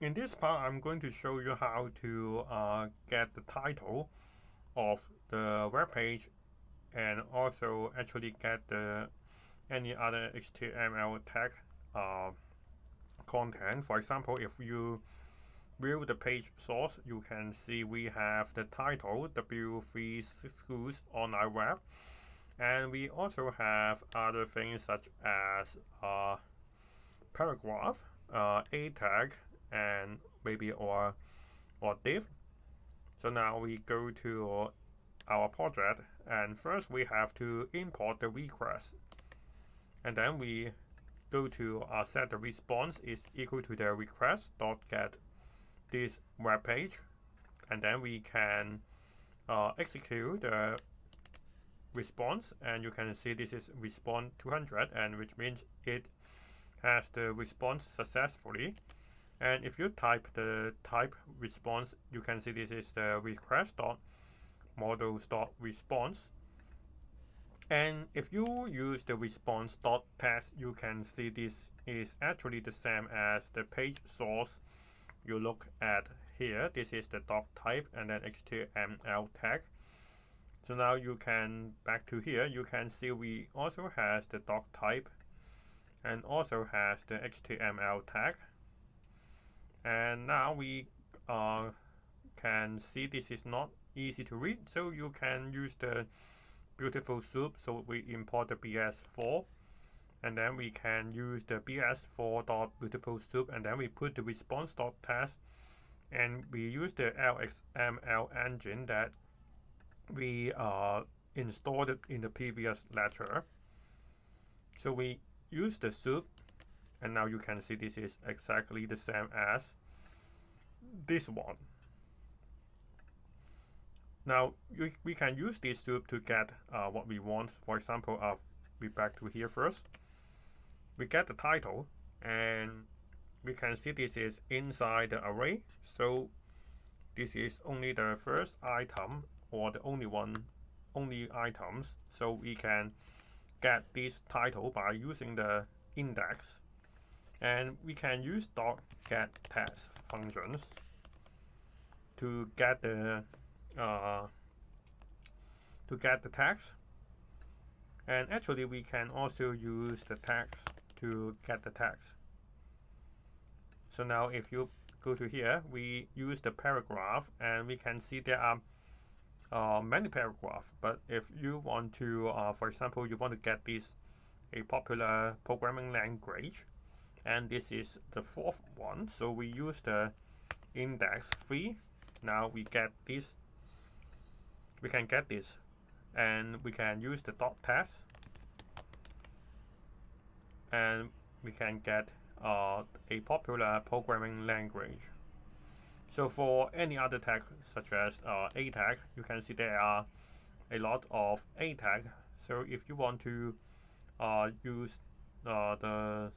In this part, I'm going to show you how to get the title of the web page and also actually get any other HTML tag content. For example, if you view the page source, you can see we have the title W3 Schools Online Web, and we also have other things such as paragraph, a tag, and maybe or div. So now we go to our project, and first we have to import the request, and then we go to set the response is equal to the request dot get this web page, and then we can execute the response, and you can see this is response 200, and which means it has the response successfully. And if you type the type response, you can see this is the request.models.response. And if you use the response.text, you can see this is actually the same as the page source you look at here. This is the doc type and then HTML tag. So now you can back to here, you can see we also has the doc type and also has the HTML tag. And now we can see this is not easy to read, so you can use the beautiful soup. So we import the bs4, and then we can use the bs4.beautiful soup, and then we put the response.test, and we use the LXML engine that we installed it in the previous lecture. So we use the soup, and now you can see this is exactly the same as this one. Now we can use this soup to get what we want. For example, we back to here first. We get the title, and we can see this is inside the array. So this is only the first item or the only items. So we can get this title by using the index. And we can use .getText functions to get the text. And actually, we can also use the text to get the text. So now, if you go to here, we use the paragraph, and we can see there are many paragraphs. But if you want to, for example, you want to get this a popular programming language, and this is the fourth one, so we use the index 3. Now we get this, we can get this, and we can use the dot test, and we can get a popular programming language. So for any other tag such as a tag, you can see there are a lot of a tag. So if you want to use the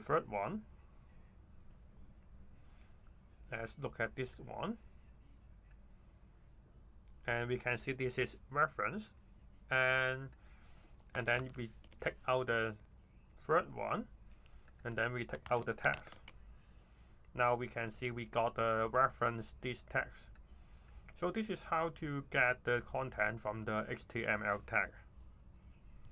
third one, let's look at this one, and we can see this is reference, and then we take out the third one, and then we take out the text. Now we can see we got the reference this text. So this is how to get the content from the HTML tag.